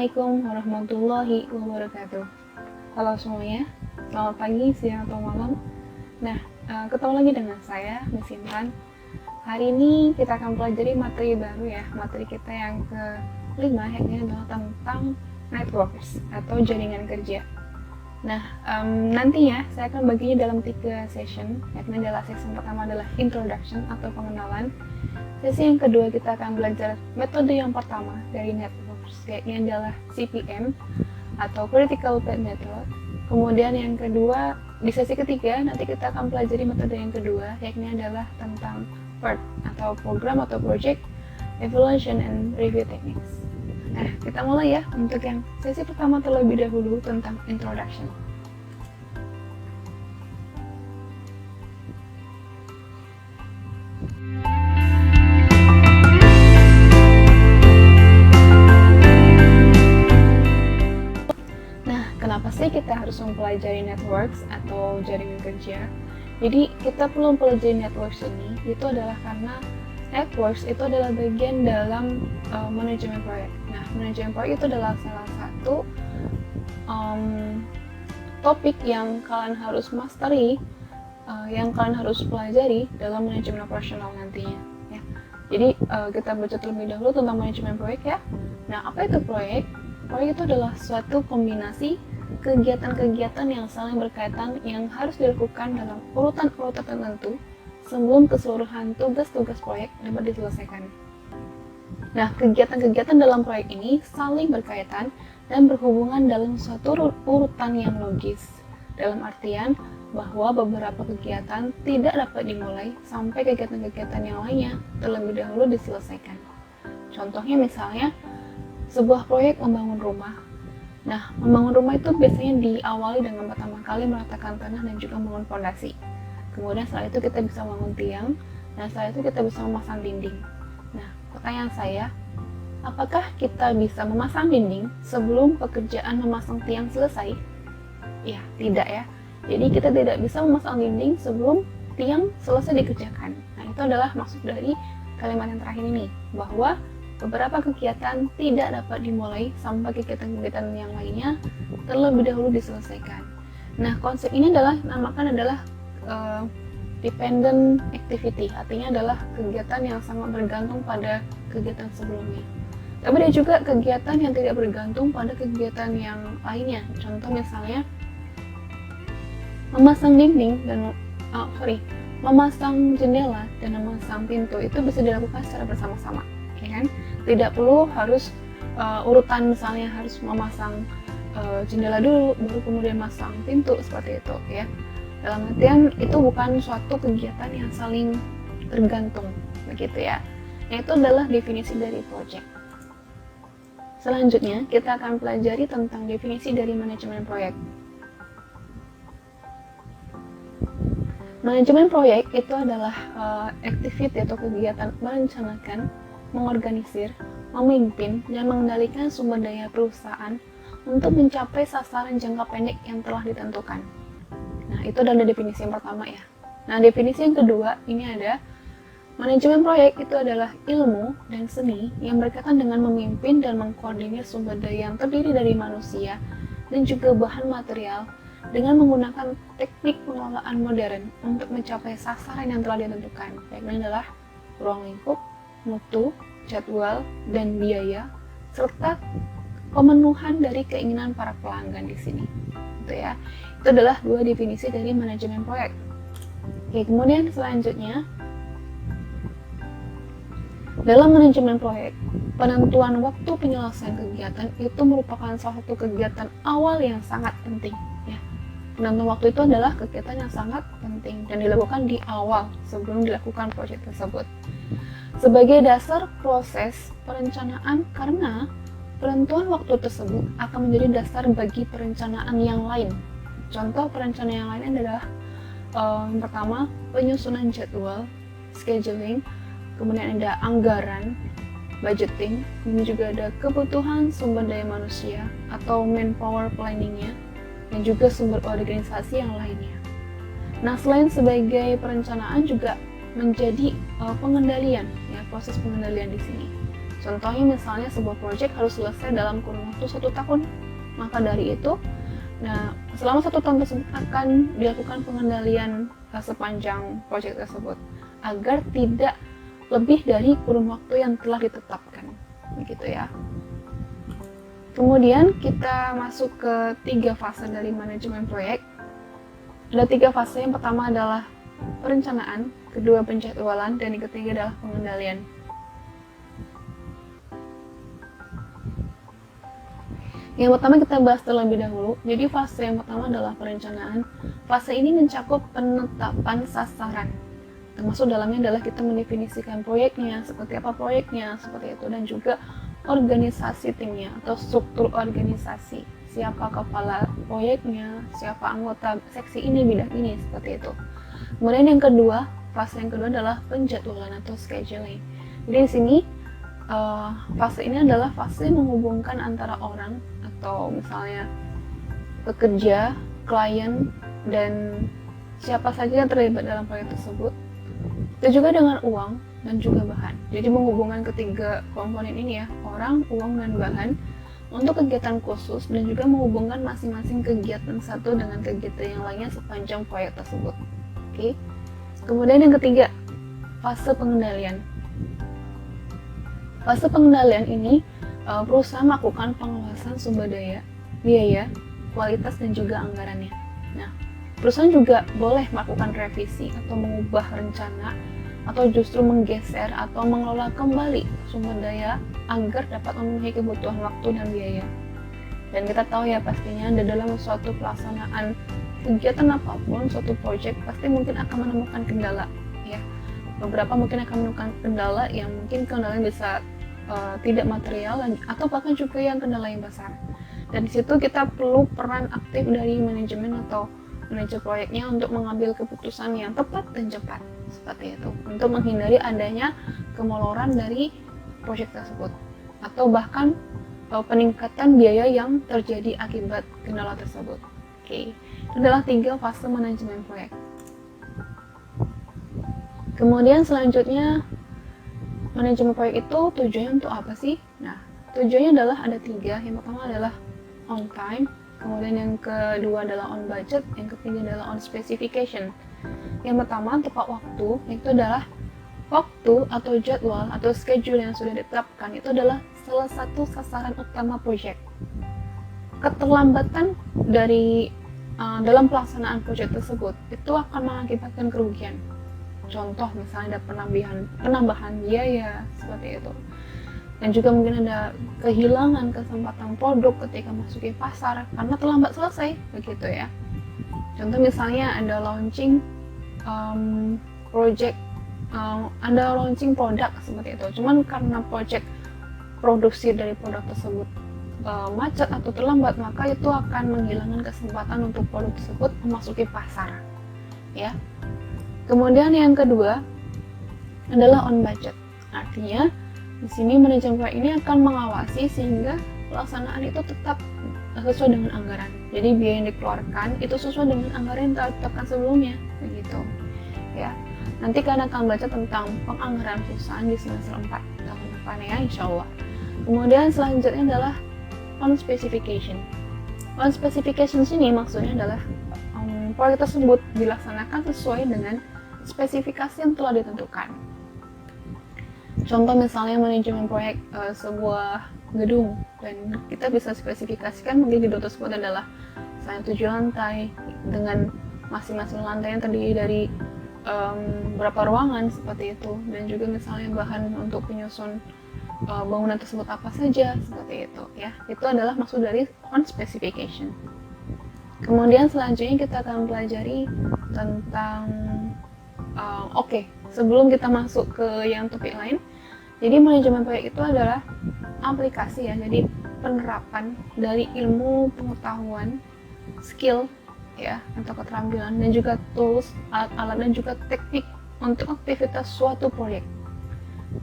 Assalamualaikum warahmatullahi wabarakatuh. Halo semuanya, selamat pagi, siang, atau malam. Nah, ketemu lagi dengan saya, Miss Intan. Hari ini kita akan pelajari materi baru ya, materi kita yang ke-5, yakni adalah tentang networks atau jaringan kerja. Nah, nantinya saya akan baginya dalam 3 session, yakni adalah sesi pertama adalah introduction atau pengenalan. Sesi yang kedua kita akan belajar metode yang pertama dari networks, yakni adalah CPM atau Critical Path Method. Kemudian yang kedua, di sesi ketiga nanti kita akan pelajari metode yang kedua, yakni adalah tentang PERT atau Program atau Project Evaluation and Review Techniques. Nah, kita mulai ya untuk yang sesi pertama terlebih dahulu tentang introduction. Kenapa sih kita harus mempelajari networks atau jaringan kerja? Jadi kita perlu mempelajari networks ini, itu adalah karena networks itu adalah bagian dalam manajemen proyek. Nah, manajemen proyek itu adalah salah satu topik yang kalian harus mastery, yang kalian harus pelajari dalam manajemen operasional nantinya. Ya. Jadi kita baca terlebih dahulu tentang manajemen proyek ya. Nah, apa itu proyek? Proyek itu adalah suatu kombinasi kegiatan-kegiatan yang saling berkaitan yang harus dilakukan dalam urutan-urutan tertentu sebelum keseluruhan tugas-tugas proyek dapat diselesaikan. Nah, kegiatan-kegiatan dalam proyek ini saling berkaitan dan berhubungan dalam suatu urutan yang logis, dalam artian bahwa beberapa kegiatan tidak dapat dimulai sampai kegiatan-kegiatan yang lainnya terlebih dahulu diselesaikan. Contohnya misalnya, sebuah proyek membangun rumah. Nah, membangun rumah itu biasanya diawali dengan pertama kali meratakan tanah dan juga membangun fondasi. Kemudian setelah itu kita bisa membangun tiang, dan setelah itu kita bisa memasang dinding. Nah, pertanyaan saya, apakah kita bisa memasang dinding sebelum pekerjaan memasang tiang selesai? Ya, tidak ya. Jadi kita tidak bisa memasang dinding sebelum tiang selesai dikerjakan. Nah, itu adalah maksud dari kalimat yang terakhir ini, bahwa beberapa kegiatan tidak dapat dimulai sampai kegiatan-kegiatan yang lainnya terlebih dahulu diselesaikan. Nah, konsep ini namakan adalah dependent activity, artinya adalah kegiatan yang sangat bergantung pada kegiatan sebelumnya. Tapi ada juga kegiatan yang tidak bergantung pada kegiatan yang lainnya. Contoh misalnya memasang dinding dan memasang jendela dan memasang pintu itu bisa dilakukan secara bersama-sama. Ya kan? Tidak perlu harus urutan, misalnya harus memasang jendela dulu baru kemudian masang pintu seperti itu ya. Dalam artian itu bukan suatu kegiatan yang saling tergantung begitu ya. Nah, itu adalah definisi dari project. Selanjutnya kita akan pelajari tentang definisi dari manajemen proyek. Manajemen proyek itu adalah activity atau kegiatan merencanakan, mengorganisir, memimpin, dan mengendalikan sumber daya perusahaan untuk mencapai sasaran jangka pendek yang telah ditentukan. Nah, itu adalah definisi yang pertama ya. Nah, definisi yang kedua, ini ada manajemen proyek itu adalah ilmu dan seni yang berkaitan dengan memimpin dan mengkoordinir sumber daya yang terdiri dari manusia dan juga bahan material dengan menggunakan teknik pengelolaan modern untuk mencapai sasaran yang telah ditentukan, yakni adalah ruang lingkup, mutu, jadwal, dan biaya, serta pemenuhan dari keinginan para pelanggan di sini. Itu ya. Itu adalah 2 definisi dari manajemen proyek. Oke, kemudian selanjutnya dalam manajemen proyek, penentuan waktu penyelesaian kegiatan itu merupakan salah satu kegiatan awal yang sangat penting. Ya. Penentuan waktu itu adalah kegiatan yang sangat penting dan dilakukan di awal sebelum dilakukan proyek tersebut. Sebagai dasar proses perencanaan, karena penentuan waktu tersebut akan menjadi dasar bagi perencanaan yang lain. Contoh perencanaan yang lain adalah yang pertama, penyusunan jadwal, scheduling, kemudian ada anggaran, budgeting, kemudian juga ada kebutuhan sumber daya manusia atau manpower planningnya, dan juga sumber organisasi yang lainnya. Nah, selain sebagai perencanaan juga menjadi pengendalian, ya, proses pengendalian di sini. Contohnya misalnya sebuah proyek harus selesai dalam kurun waktu 1 tahun. Maka dari itu, selama 1 tahun tersebut akan dilakukan pengendalian sepanjang proyek tersebut agar tidak lebih dari kurun waktu yang telah ditetapkan, begitu ya. Kemudian kita masuk ke 3 fase dari manajemen proyek. Ada 3 fase. Yang pertama adalah perencanaan, kedua penjadwalan, dan yang ketiga adalah pengendalian. Yang pertama kita bahas terlebih dahulu. Jadi fase yang pertama adalah perencanaan. Fase ini mencakup penetapan sasaran. Termasuk dalamnya adalah kita mendefinisikan proyeknya, seperti apa proyeknya, seperti itu, dan juga organisasi timnya atau struktur organisasi. Siapa kepala proyeknya, siapa anggota seksi ini, bidang ini, seperti itu. Kemudian yang kedua, fase yang kedua adalah penjadwalan atau scheduling. Jadi di sini fase ini adalah fase menghubungkan antara orang atau misalnya pekerja, klien, dan siapa saja yang terlibat dalam proyek tersebut. Itu juga dengan uang dan juga bahan. Jadi menghubungkan ketiga komponen ini ya, orang, uang, dan bahan untuk kegiatan khusus, dan juga menghubungkan masing-masing kegiatan satu dengan kegiatan yang lainnya sepanjang proyek tersebut. Oke. Kemudian yang ketiga, fase pengendalian. Fase pengendalian ini perusahaan melakukan pengawasan sumber daya, biaya, kualitas, dan juga anggarannya. Nah, perusahaan juga boleh melakukan revisi atau mengubah rencana, atau justru menggeser atau mengelola kembali sumber daya agar dapat memenuhi kebutuhan waktu dan biaya. Dan kita tahu ya pastinya dalam suatu pelaksanaan kegiatan apapun, suatu proyek pasti mungkin akan menemukan kendala, ya. Beberapa mungkin akan menemukan kendala yang mungkin kendalanya bisa tidak material, atau bahkan juga yang kendala yang besar. Dan di situ kita perlu peran aktif dari manajemen atau manajer proyeknya untuk mengambil keputusan yang tepat dan cepat, seperti itu, untuk menghindari adanya kemoloran dari proyek tersebut atau bahkan peningkatan biaya yang terjadi akibat kendala tersebut. Oke, itu adalah 3 fase manajemen proyek. Kemudian selanjutnya, manajemen proyek itu tujuannya untuk apa sih? Nah, tujuannya adalah ada 3. Yang pertama adalah on time, kemudian yang kedua adalah on budget, yang ketiga adalah on specification. Yang pertama tepat waktu, itu adalah waktu atau jadwal atau schedule yang sudah ditetapkan itu adalah salah satu sasaran utama proyek. Keterlambatan dari dalam pelaksanaan proyek tersebut itu akan mengakibatkan kerugian. Contoh misalnya ada penambahan biaya seperti itu, dan juga mungkin ada kehilangan kesempatan produk ketika masuki pasar karena terlambat selesai, begitu ya. Contoh misalnya ada launching project, ada launching produk seperti itu, cuman karena project produksi dari produk tersebut macet atau terlambat, maka itu akan menghilangkan kesempatan untuk produk tersebut memasuki pasar, ya. Kemudian yang kedua adalah on budget. Artinya di sini manajemen proyek ini akan mengawasi sehingga pelaksanaan itu tetap sesuai dengan anggaran. Jadi biaya yang dikeluarkan itu sesuai dengan anggaran yang telah ditetapkan sebelumnya, begitu. Ya. Nanti kalian akan baca tentang penganggaran perusahaan di semester 4 tahun depan ya, insya Allah. Kemudian selanjutnya adalah on specification. On specification sini maksudnya adalah proyek tersebut dilaksanakan sesuai dengan spesifikasi yang telah ditentukan. Contoh misalnya manajemen proyek sebuah gedung, dan kita bisa spesifikasikan mungkin gedung tersebut adalah misalnya 7 lantai dengan masing-masing lantai yang terdiri dari berapa ruangan seperti itu, dan juga misalnya bahan untuk penyusun bangunan tersebut apa saja seperti itu ya. Itu adalah maksud dari on specification. Kemudian selanjutnya kita akan pelajari tentang sebelum kita masuk ke yang topik lain, jadi manajemen proyek itu adalah aplikasi ya, jadi penerapan dari ilmu pengetahuan, skill ya, atau keterampilan, dan juga tools, alat-alat, dan juga teknik untuk aktivitas suatu proyek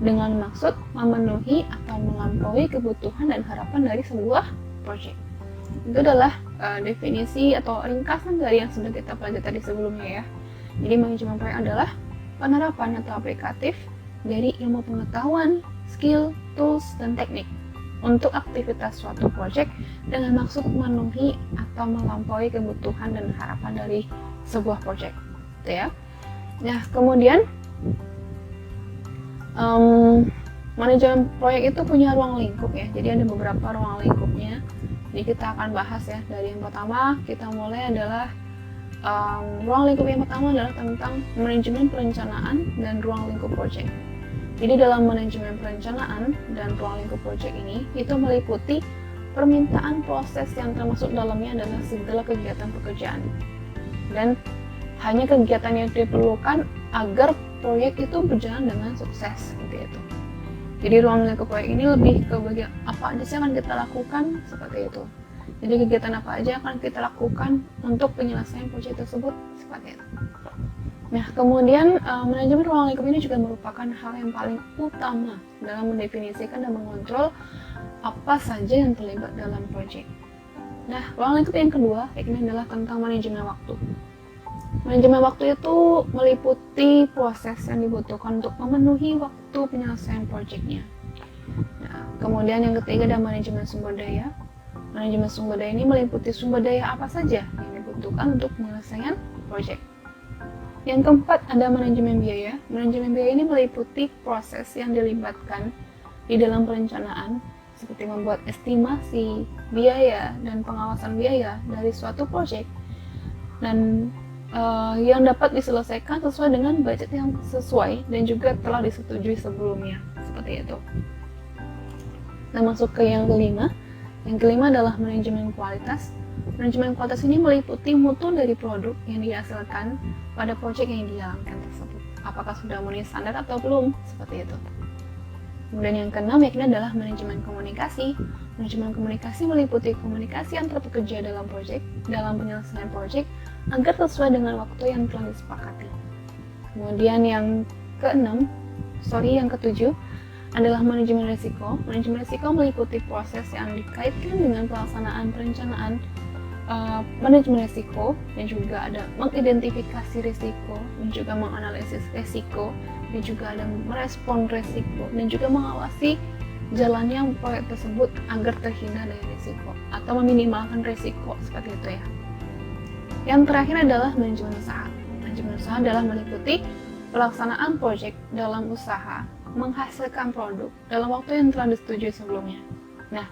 dengan maksud memenuhi atau melampaui kebutuhan dan harapan dari sebuah proyek. Itu adalah definisi atau ringkasan dari yang sudah kita pelajari tadi sebelumnya ya. Jadi manajemen proyek adalah penerapan atau aplikatif dari ilmu pengetahuan, skill, tools, dan teknik untuk aktivitas suatu proyek dengan maksud memenuhi atau melampaui kebutuhan dan harapan dari sebuah proyek, gitu ya. Nah, kemudian manajemen proyek itu punya ruang lingkup ya. Jadi ada beberapa ruang lingkupnya. Jadi kita akan bahas ya. Dari yang pertama kita mulai adalah ruang lingkup yang pertama adalah tentang manajemen perencanaan dan ruang lingkup proyek. Jadi dalam manajemen perencanaan dan ruang lingkup proyek ini itu meliputi permintaan proses yang termasuk dalamnya adalah segala kegiatan pekerjaan dan hanya kegiatan yang diperlukan agar proyek itu berjalan dengan sukses seperti itu. Jadi ruang lingkup proyek ini lebih ke bagian apa aja sih akan kita lakukan seperti itu. Jadi kegiatan apa aja akan kita lakukan untuk penyelesaian proyek tersebut seperti itu. Nah, kemudian manajemen ruang lingkup ini juga merupakan hal yang paling utama dalam mendefinisikan dan mengontrol apa saja yang terlibat dalam proyek. Nah, ruang lingkup yang kedua ini adalah tentang manajemen waktu. Manajemen waktu itu meliputi proses yang dibutuhkan untuk memenuhi waktu penyelesaian proyeknya. Nah, kemudian yang ketiga adalah manajemen sumber daya. Manajemen sumber daya ini meliputi sumber daya apa saja yang dibutuhkan untuk penyelesaian proyek. Yang keempat ada manajemen biaya. Manajemen biaya ini meliputi proses yang dilibatkan di dalam perencanaan seperti membuat estimasi biaya dan pengawasan biaya dari suatu proyek dan yang dapat diselesaikan sesuai dengan budget yang sesuai dan juga telah disetujui sebelumnya seperti itu. Nah, masuk ke yang kelima. Yang kelima adalah manajemen kualitas. Manajemen kualitas ini meliputi mutu dari produk yang dihasilkan pada proyek yang dijalankan tersebut. Apakah sudah memenuhi standar atau belum? Seperti itu. Kemudian yang keenam yakni adalah manajemen komunikasi. Manajemen komunikasi meliputi komunikasi antar pekerja dalam proyek, dalam penyelesaian proyek agar sesuai dengan waktu yang telah disepakati. Kemudian yang ketujuh adalah manajemen risiko. Manajemen risiko meliputi proses yang dikaitkan dengan pelaksanaan perencanaan manajemen risiko dan juga ada mengidentifikasi risiko dan juga menganalisis risiko dan juga ada merespon risiko dan juga mengawasi jalannya proyek tersebut agar terhindar dari risiko atau meminimalkan risiko seperti itu ya. Yang terakhir adalah manajemen usaha. Manajemen usaha adalah meliputi pelaksanaan proyek dalam usaha menghasilkan produk dalam waktu yang telah disetujui sebelumnya. Nah,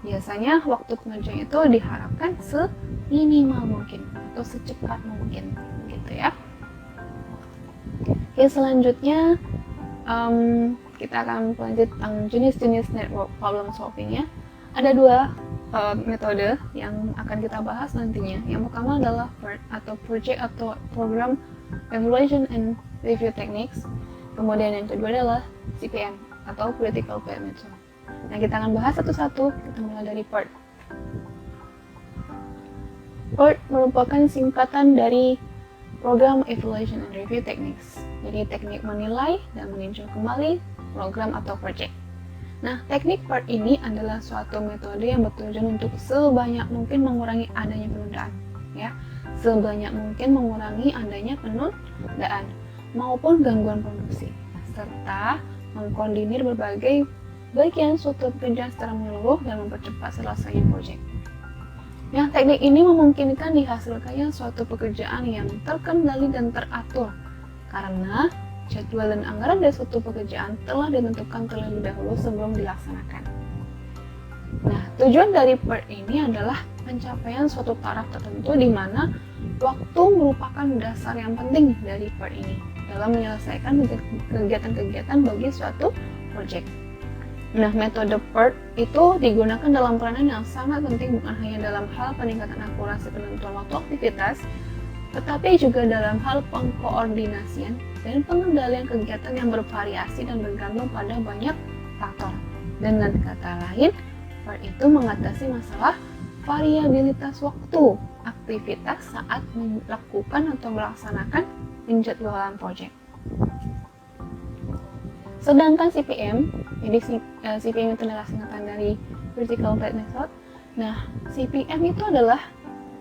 biasanya waktu pengerjaan itu diharapkan seminimal mungkin atau secepat mungkin, gitu ya. Oke, selanjutnya kita akan lanjut tentang jenis-jenis network problem solving ya. Ada dua metode yang akan kita bahas nantinya. Yang pertama adalah PERT atau Project atau Program Evaluation and Review Techniques. Kemudian yang kedua adalah CPM atau Critical Path Method. Nah, kita akan bahas satu-satu. Kita mulai dari PERT. PERT merupakan singkatan dari Program Evaluation and Review Techniques. Jadi teknik menilai dan meninjau kembali program atau proyek. Nah, teknik PERT ini adalah suatu metode yang bertujuan untuk sebanyak mungkin mengurangi adanya penundaan, ya. Sebanyak mungkin mengurangi adanya penundaan maupun gangguan produksi, serta mengkoordinir berbagai bagian suatu pekerjaan secara menyeluruh dan mempercepat selesainya proyek. Nah, teknik ini memungkinkan dihasilkannya suatu pekerjaan yang terkendali dan teratur karena jadwal dan anggaran dari suatu pekerjaan telah ditentukan terlebih dahulu sebelum dilaksanakan. Nah, tujuan dari PERT ini adalah pencapaian suatu taraf tertentu di mana waktu merupakan dasar yang penting dari PERT ini dalam menyelesaikan kegiatan-kegiatan bagi suatu proyek. Nah, metode PERT itu digunakan dalam peranan yang sangat penting bukan hanya dalam hal peningkatan akurasi penentuan waktu aktivitas, tetapi juga dalam hal pengkoordinasian dan pengendalian kegiatan yang bervariasi dan bergantung pada banyak faktor. Dengan kata lain, PERT itu mengatasi masalah variabilitas waktu aktivitas saat melakukan atau melaksanakan penjadwalan proyek. Sedangkan CPM, jadi CPM itu adalah singkatan dari Critical Path Method. Nah, CPM itu adalah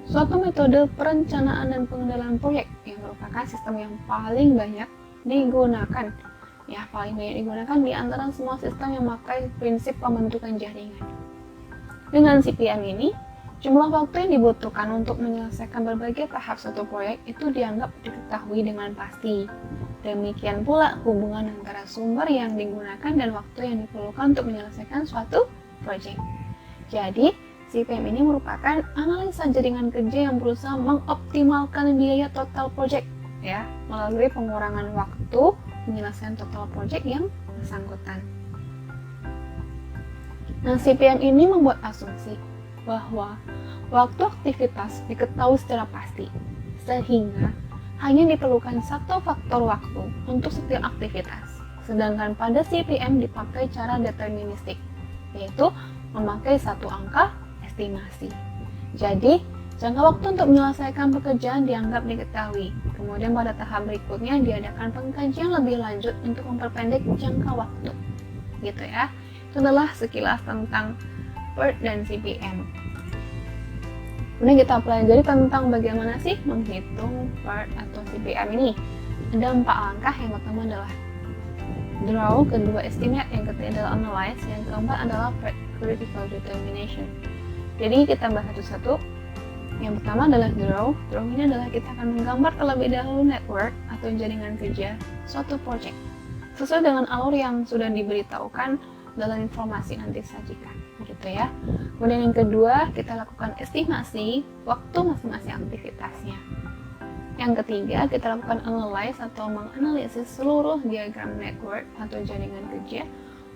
suatu metode perencanaan dan pengendalian proyek yang merupakan sistem yang paling banyak digunakan ya paling banyak digunakan di antara semua sistem yang memakai prinsip pembentukan jaringan. Dengan CPM ini, jumlah waktu yang dibutuhkan untuk menyelesaikan berbagai tahap suatu proyek itu dianggap diketahui dengan pasti. Demikian pula hubungan antara sumber yang digunakan dan waktu yang diperlukan untuk menyelesaikan suatu proyek. Jadi, CPM ini merupakan analisa jaringan kerja yang berusaha mengoptimalkan biaya total proyek ya, melalui pengurangan waktu penyelesaian total proyek yang bersangkutan. Nah, CPM ini membuat asumsi bahwa waktu aktivitas diketahui secara pasti, sehingga hanya diperlukan satu faktor waktu untuk setiap aktivitas. Sedangkan pada CPM dipakai cara deterministik, yaitu memakai satu angka estimasi. Jadi, jangka waktu untuk menyelesaikan pekerjaan dianggap diketahui. Kemudian pada tahap berikutnya diadakan pengkajian lebih lanjut untuk memperpendek jangka waktu. Gitu ya. Itu adalah sekilas tentang PERT dan CPM. Kemudian kita pelajari tentang bagaimana sih menghitung PERT atau CPM ini. Ada 4 langkah. Yang pertama adalah draw, kedua estimate, yang ketiga adalah analyze, yang keempat adalah PERT critical determination. Jadi kita bahas satu-satu. Yang pertama adalah draw. Draw ini adalah kita akan menggambar terlebih dahulu network atau jaringan kerja suatu project sesuai dengan alur yang sudah diberitahukan dalam informasi nanti sajikan, gitu ya. Kemudian yang kedua, kita lakukan estimasi waktu masing-masing aktivitasnya. Yang ketiga, kita lakukan analyze atau menganalisis seluruh diagram network atau jaringan kerja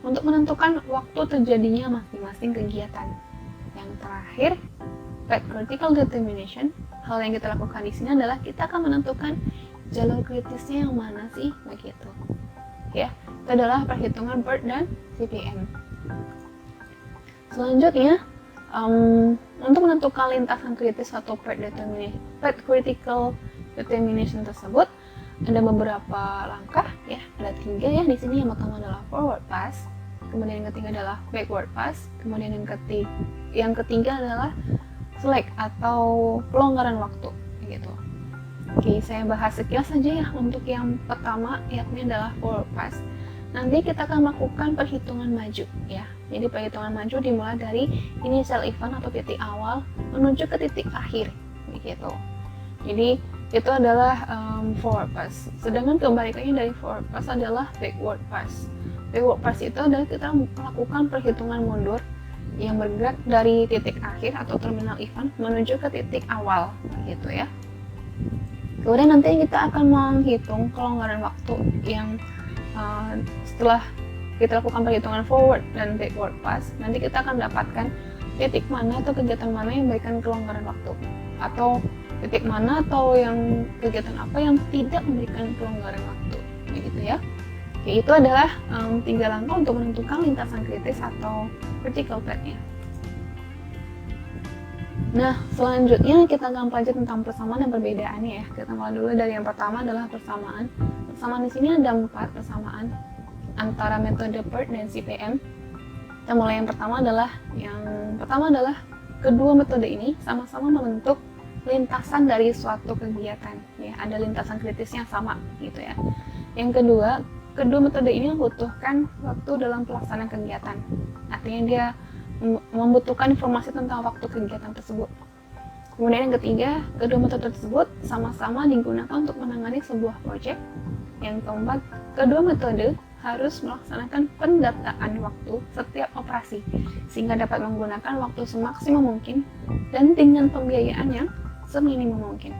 untuk menentukan waktu terjadinya masing-masing kegiatan. Yang terakhir, PERT critical determination. Hal yang kita lakukan di sini adalah kita akan menentukan jalur kritisnya yang mana sih, begitu. Ya, itu adalah perhitungan PERT dan CPM. Selanjutnya, untuk menentukan lintasan kritis atau PERT critical determination tersebut ada beberapa langkah ya, ada 3 ya di sini. Yang pertama adalah forward pass, kemudian yang ketiga adalah backward pass, kemudian yang ketiga adalah select atau pelonggaran waktu gitu. Oke, saya bahas sekilas saja ya untuk yang pertama, yakni adalah forward pass. Nanti kita akan melakukan perhitungan maju ya. Jadi perhitungan maju dimulai dari initial event atau titik awal menuju ke titik akhir begitu. Jadi itu adalah forward pass. Sedangkan kebalikannya dari forward pass adalah backward pass. Backward pass itu adalah kita melakukan perhitungan mundur yang bergerak dari titik akhir atau terminal event menuju ke titik awal begitu ya. Kemudian nanti kita akan menghitung kelonggaran waktu yang setelah kita lakukan perhitungan forward dan backward pass, nanti kita akan dapatkan titik mana atau kegiatan mana yang memberikan kelonggaran waktu, atau titik mana atau yang kegiatan apa yang tidak memberikan kelonggaran waktu, begitu ya. Oke, itu adalah 3 langkah untuk menentukan lintasan kritis atau critical path-nya. Nah, selanjutnya kita akan pelajari tentang persamaan dan perbedaannya ya. Kita mulai dulu dari yang pertama adalah persamaan. Persamaan di sini ada 4 persamaan antara metode PERT dan CPM. Kita mulai yang pertama adalah kedua metode ini sama-sama membentuk lintasan dari suatu kegiatan ya, ada lintasan kritisnya sama gitu ya. Yang kedua metode ini membutuhkan waktu dalam pelaksanaan kegiatan. Artinya dia membutuhkan informasi tentang waktu kegiatan tersebut. Kemudian yang ketiga, kedua metode tersebut sama-sama digunakan untuk menangani sebuah proyek. Yang keempat, kedua metode harus melaksanakan pendataan waktu setiap operasi sehingga dapat menggunakan waktu semaksimal mungkin dan dengan pembiayaan yang seminimum mungkin.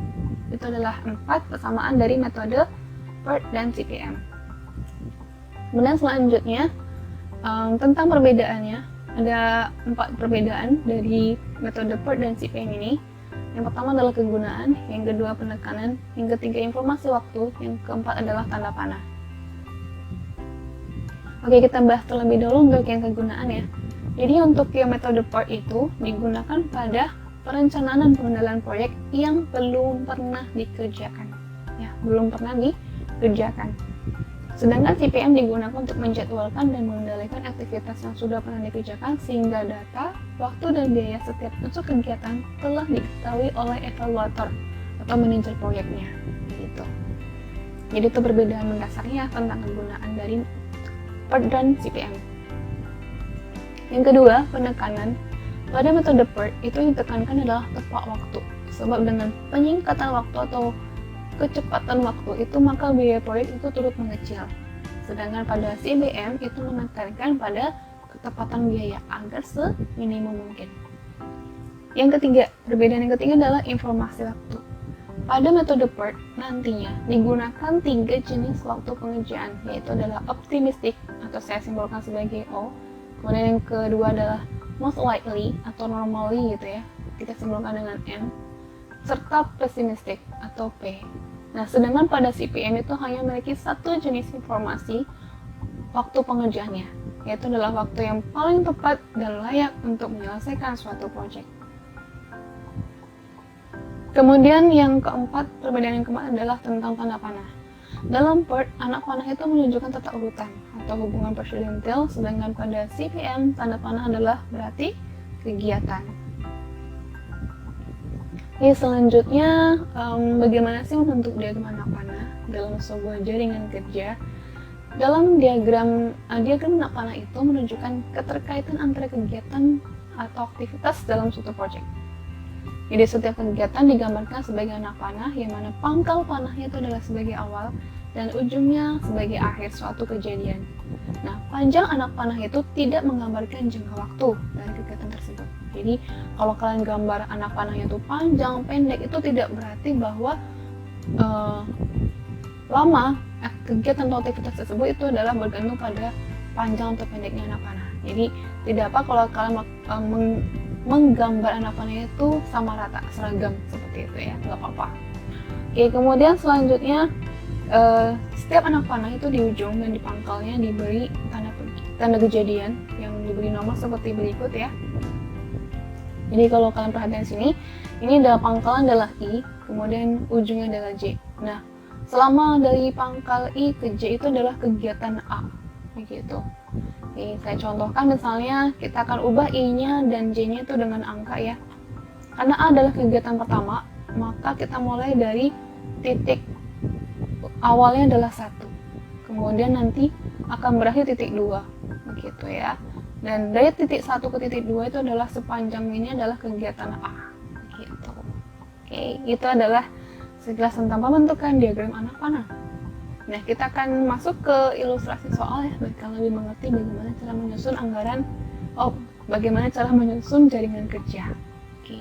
Itu adalah 4 persamaan dari metode PERT dan CPM. Kemudian selanjutnya tentang perbedaannya, ada 4 perbedaan dari metode PERT dan CPM ini. Yang pertama adalah kegunaan, yang kedua penekanan, yang ketiga informasi waktu, yang keempat adalah tanda panah. Oke, kita bahas terlebih dahulu untuk yang kegunaan ya. Jadi untuk yang metode PERT itu digunakan pada perencanaan dan pengendalian proyek yang belum pernah dikerjakan. Ya, belum pernah dikerjakan. Sedangkan CPM digunakan untuk menjadwalkan dan mengendalikan aktivitas yang sudah pernah dikerjakan sehingga data, waktu, dan biaya setiap unsur kegiatan telah diketahui oleh evaluator atau manajer proyeknya. Gitu. Jadi itu perbedaan mendasarnya tentang kegunaan dari PERT dan CPM. Yang kedua, penekanan. Pada metode PERT, itu yang ditekankan adalah tepat waktu. Sebab dengan penyingkatan waktu atau kecepatan waktu itu, maka biaya proyek itu turut mengecil. Sedangkan pada CBM itu menekankan pada ketepatan biaya agar seminimum mungkin. Yang ketiga, perbedaan yang ketiga adalah informasi waktu. Pada metode PERT nantinya digunakan 3 jenis waktu pengerjaan, yaitu adalah optimistic atau saya simbolkan sebagai O. Kemudian yang kedua adalah most likely atau normally gitu ya, kita simbolkan dengan N, serta pessimistic atau P. Nah, sedangkan pada CPM itu hanya memiliki satu jenis informasi waktu pengerjaannya, yaitu adalah waktu yang paling tepat dan layak untuk menyelesaikan suatu proyek. Kemudian yang keempat, perbedaan yang keempat adalah tentang tanda panah. Dalam PERT, anak panah itu menunjukkan tata urutan atau hubungan presidentil, sedangkan pada CPM, tanda panah adalah berarti kegiatan. Oke, selanjutnya, bagaimana sih membentuk diagram anak panah dalam sebuah jaringan kerja? Dalam diagram anak panah itu menunjukkan keterkaitan antara kegiatan atau aktivitas dalam suatu proyek. Jadi setiap kegiatan digambarkan sebagai anak panah, yang mana pangkal panahnya itu adalah sebagai awal dan ujungnya sebagai akhir suatu kejadian. Nah, panjang anak panah itu tidak menggambarkan jangka waktu dari kegiatan tersebut. Jadi kalau kalian gambar anak panahnya itu panjang, pendek, itu tidak berarti bahwa lama kegiatan atau aktivitas tersebut itu adalah bergantung pada panjang atau pendeknya anak panah. Jadi tidak apa kalau kalian menggambar anak panah itu sama rata, seragam seperti itu ya, nggak apa-apa. Oke, kemudian selanjutnya setiap anak panah itu di ujung dan di pangkalnya diberi tanda kejadian yang diberi nomor seperti berikut ya. Jadi kalau kalian perhatikan sini, ini adalah pangkalan adalah I, kemudian ujungnya adalah J. Nah, selama dari pangkal I ke J itu adalah kegiatan A, begitu. Oke, saya contohkan misalnya kita akan ubah I-nya dan J-nya itu dengan angka ya. Karena A adalah kegiatan pertama, maka kita mulai dari titik awalnya adalah 1. Kemudian nanti akan berakhir titik 2, begitu ya. Dan dari titik 1 ke titik 2 itu adalah sepanjang ini adalah kegiatan A, gitu. Oke, itu adalah sekilas tentang pembentukan diagram anak panah. Nah, kita akan masuk ke ilustrasi soal ya, biar kalian lebih mengerti bagaimana cara menyusun bagaimana cara menyusun jaringan kerja. Oke.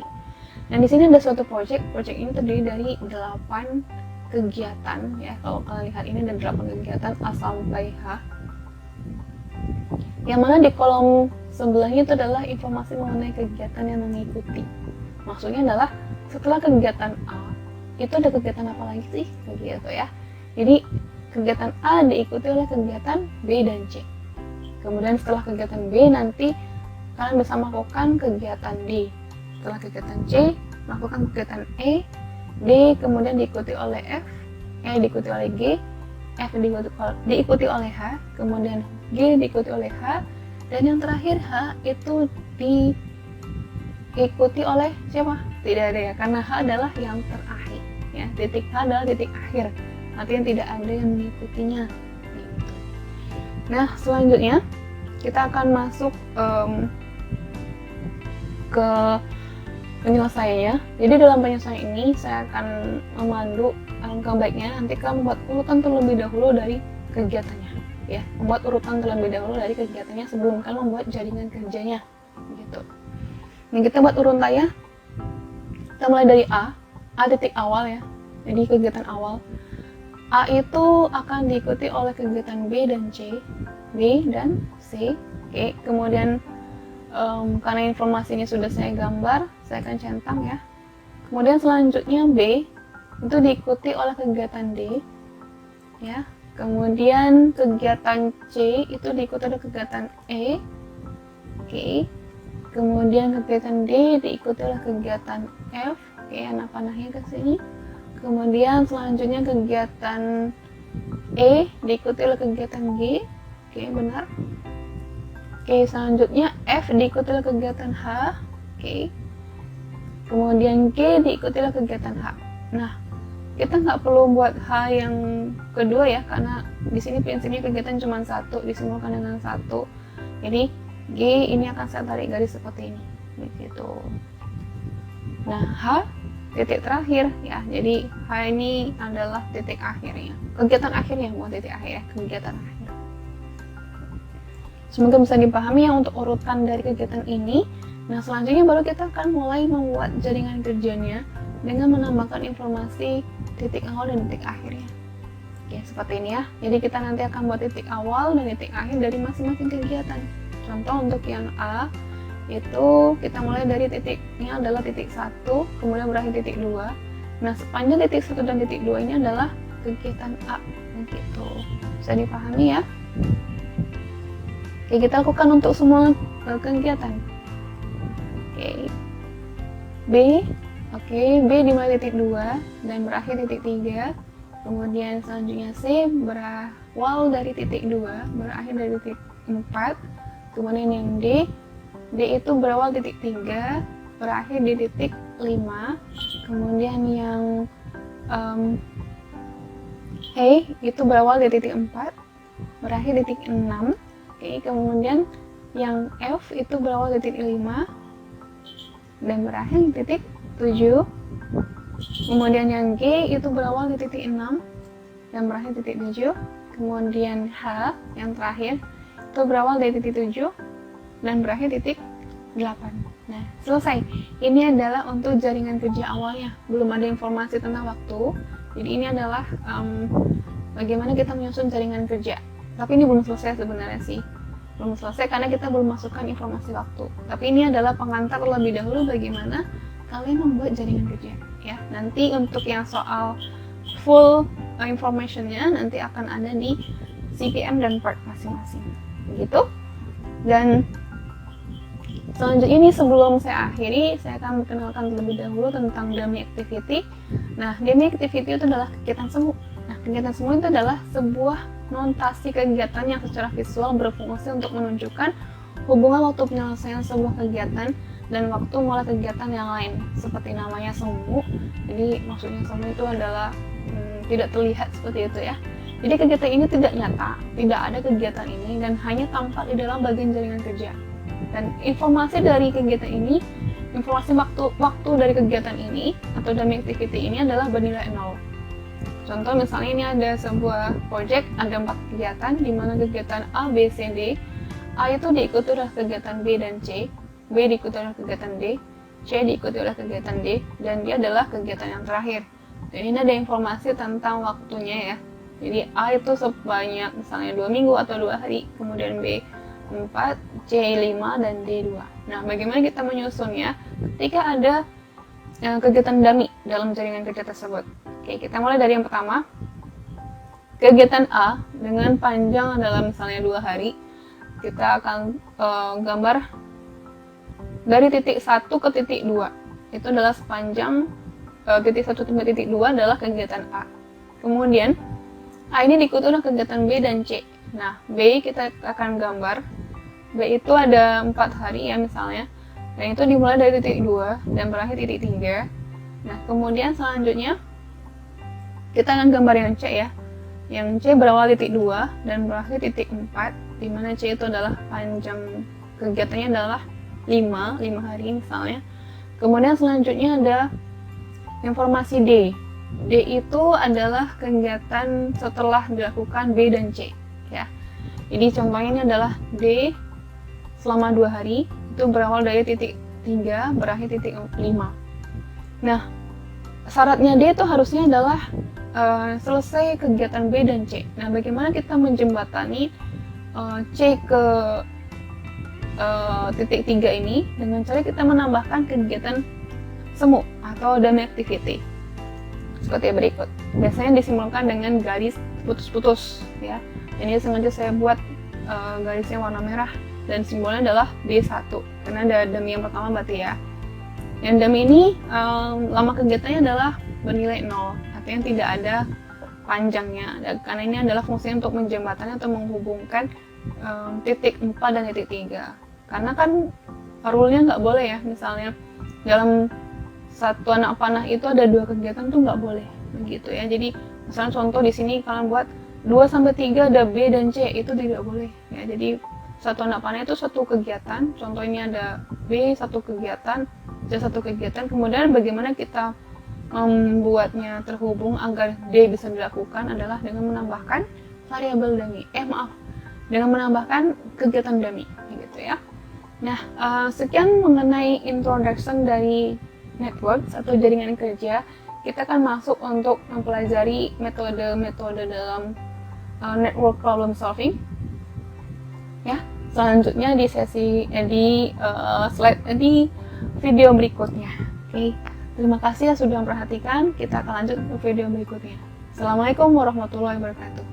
Nah, di sini ada suatu proyek ini terdiri dari 8 kegiatan ya. Kalau kalian lihat ini ada 8 kegiatan A sampai H. Yang mana di kolom sebelahnya itu adalah informasi mengenai kegiatan yang mengikuti. Maksudnya adalah setelah kegiatan A, itu ada kegiatan apa lagi sih? Begitu ya. Jadi kegiatan A diikuti oleh kegiatan B dan C. Kemudian setelah kegiatan B nanti kalian bisa melakukan kegiatan D. Setelah kegiatan C, melakukan kegiatan E, D kemudian diikuti oleh F, E diikuti oleh G, F diikuti oleh H, kemudian G diikuti oleh H, dan yang terakhir H itu diikuti oleh siapa? Tidak ada ya, karena H adalah yang terakhir. Ya, titik H adalah titik akhir. Artinya tidak ada yang mengikutinya. Nah, selanjutnya kita akan masuk ke penyelesaiannya. Jadi dalam penyelesaian ini saya akan memandu, alangkah baiknya nanti kalian membuat urutan terlebih dahulu dari kegiatannya. Ya, membuat urutan terlebih dahulu dari kegiatannya sebelum kalian membuat jaringan kerjanya. Gitu. Nah, kita buat urutannya. Kita mulai dari A titik awal ya. Jadi kegiatan awal. A itu akan diikuti oleh kegiatan B dan C, B dan C. Oke, kemudian karena informasi ini sudah saya gambar, saya akan centang ya. Kemudian selanjutnya B itu diikuti oleh kegiatan D, ya. Kemudian kegiatan C itu diikuti oleh kegiatan E, oke. Kemudian kegiatan D diikuti oleh kegiatan F, oke, anak panahnya ke sini. Kemudian selanjutnya kegiatan E diikuti oleh kegiatan G, oke, benar. Oke, selanjutnya F diikuti oleh kegiatan H, oke. Kemudian G diikuti oleh kegiatan H. Nah, kita nggak perlu buat H yang kedua ya, karena di sini prinsipnya kegiatan cuma satu, disimbolkan dengan satu. Jadi G ini akan saya tarik garis seperti ini, begitu. Nah, H titik terakhir ya, jadi H ini adalah titik akhirnya, kegiatan akhirnya, bukan titik akhir ya, kegiatan akhir. Semoga bisa dipahami ya untuk urutan dari kegiatan ini. Nah, selanjutnya baru kita akan mulai membuat jaringan kerjanya dengan menambahkan informasi titik awal dan titik akhirnya. Oke, seperti ini ya. Jadi kita nanti akan buat titik awal dan titik akhir dari masing-masing kegiatan. Contoh untuk yang A, itu kita mulai dari titiknya adalah titik 1, kemudian berakhir titik 2. Nah, sepanjang titik 1 dan titik 2 ini adalah kegiatan A, begitu. Bisa dipahami ya? Oke, kita lakukan untuk semua kegiatan. Oke, B. Oke, B dimulai titik 2 dan berakhir titik 3. Kemudian selanjutnya C berawal dari titik 2, berakhir dari titik 4. Kemudian yang D itu berawal titik 3, berakhir di titik 5. Kemudian yang E itu berawal di titik 4, berakhir di titik 6. Oke, kemudian yang F itu berawal di titik 5 dan berakhir di titik 7. Kemudian yang G itu berawal di titik 6 dan berakhir di titik 7. Kemudian H yang terakhir itu berawal dari titik 7 dan berakhir di titik 8. Nah, selesai. Ini adalah untuk jaringan kerja awalnya. Belum ada informasi tentang waktu. Jadi ini adalah bagaimana kita menyusun jaringan kerja. Tapi ini belum selesai sebenarnya sih. Belum selesai karena kita belum masukkan informasi waktu. Tapi ini adalah pengantar terlebih dahulu bagaimana kalian membuat jaringan kerja ya. Nanti untuk yang soal full informationnya nanti akan ada di CPM dan part masing-masing, begitu. Dan selanjutnya ini sebelum saya akhiri, saya akan memperkenalkan terlebih dahulu tentang dummy activity. Nah, dummy activity itu adalah kegiatan semu. Nah, kegiatan semu itu adalah sebuah notasi kegiatan yang secara visual berfungsi untuk menunjukkan hubungan waktu penyelesaian sebuah kegiatan dan waktu mulai kegiatan yang lain, seperti namanya semu. Jadi maksudnya semu itu adalah tidak terlihat seperti itu ya. Jadi kegiatan ini tidak nyata, tidak ada kegiatan ini dan hanya tampak di dalam bagian jaringan kerja. Dan informasi dari kegiatan ini, informasi waktu dari kegiatan ini atau dummy activity ini adalah bernilai 0. Contoh misalnya ini ada sebuah project, ada 4 kegiatan di mana kegiatan A, B, C, D. A itu diikuti oleh kegiatan B dan C, B diikuti oleh kegiatan D, C diikuti oleh kegiatan D, dan D adalah kegiatan yang terakhir. Jadi ini ada informasi tentang waktunya ya. Jadi A itu sebanyak misalnya 2 minggu atau 2 hari, kemudian B 4, C 5, dan D 2. Nah, bagaimana kita menyusunnya ketika ada kegiatan dummy dalam jaringan kerja tersebut? Oke, kita mulai dari yang pertama. Kegiatan A dengan panjang adalah misalnya 2 hari. Kita akan gambar dari titik 1 ke titik 2. Itu adalah sepanjang titik 1 sampai titik 2 adalah kegiatan A. Kemudian A ini diikuti oleh kegiatan B dan C. Nah, B kita akan gambar. B itu ada 4 hari ya misalnya. Dan itu dimulai dari titik 2 dan berakhir titik 3. Nah, kemudian selanjutnya kita akan gambar yang C ya. Yang C berawal titik 2 dan berakhir titik 4, di mana C itu adalah panjang kegiatannya adalah 5 hari misalnya. Kemudian selanjutnya ada informasi D. D itu adalah kegiatan setelah dilakukan B dan C ya. Jadi contohnya ini adalah D selama 2 hari, itu berawal dari titik 3, berakhir titik 5. Nah, syaratnya D itu harusnya adalah selesai kegiatan B dan C. Nah, bagaimana kita menjembatani C ke titik 3 ini dengan cara kita menambahkan kegiatan semu atau dummy activity seperti berikut. Biasanya disimbolkan dengan garis putus-putus ya. Ini sengaja saya buat garisnya warna merah dan simbolnya adalah D1 karena ada dummy yang pertama berarti ya. Yang dummy ini lama kegiatannya adalah bernilai 0, artinya tidak ada panjangnya, karena ini adalah fungsinya untuk menjembatani atau menghubungkan titik 4 dan titik 3. Karena kan rule-nya nggak boleh ya, misalnya dalam satu anak panah itu ada 2 kegiatan tuh nggak boleh. begitu ya. Jadi misalnya contoh di sini kalian buat 2 sampai 3 ada B dan C, itu tidak boleh ya. Jadi satu anak panah itu satu kegiatan, contoh ini ada B satu kegiatan, C satu kegiatan, kemudian bagaimana kita membuatnya terhubung agar D bisa dilakukan adalah dengan menambahkan variabel dummy. Dengan menambahkan kegiatan dummy gitu ya. Nah, sekian mengenai introduction dari networks atau jaringan kerja. Kita akan masuk untuk mempelajari metode-metode dalam network problem solving. Ya, selanjutnya di di video berikutnya. Oke, terima kasih ya sudah memperhatikan. Kita akan lanjut ke video berikutnya. Assalamualaikum warahmatullahi wabarakatuh.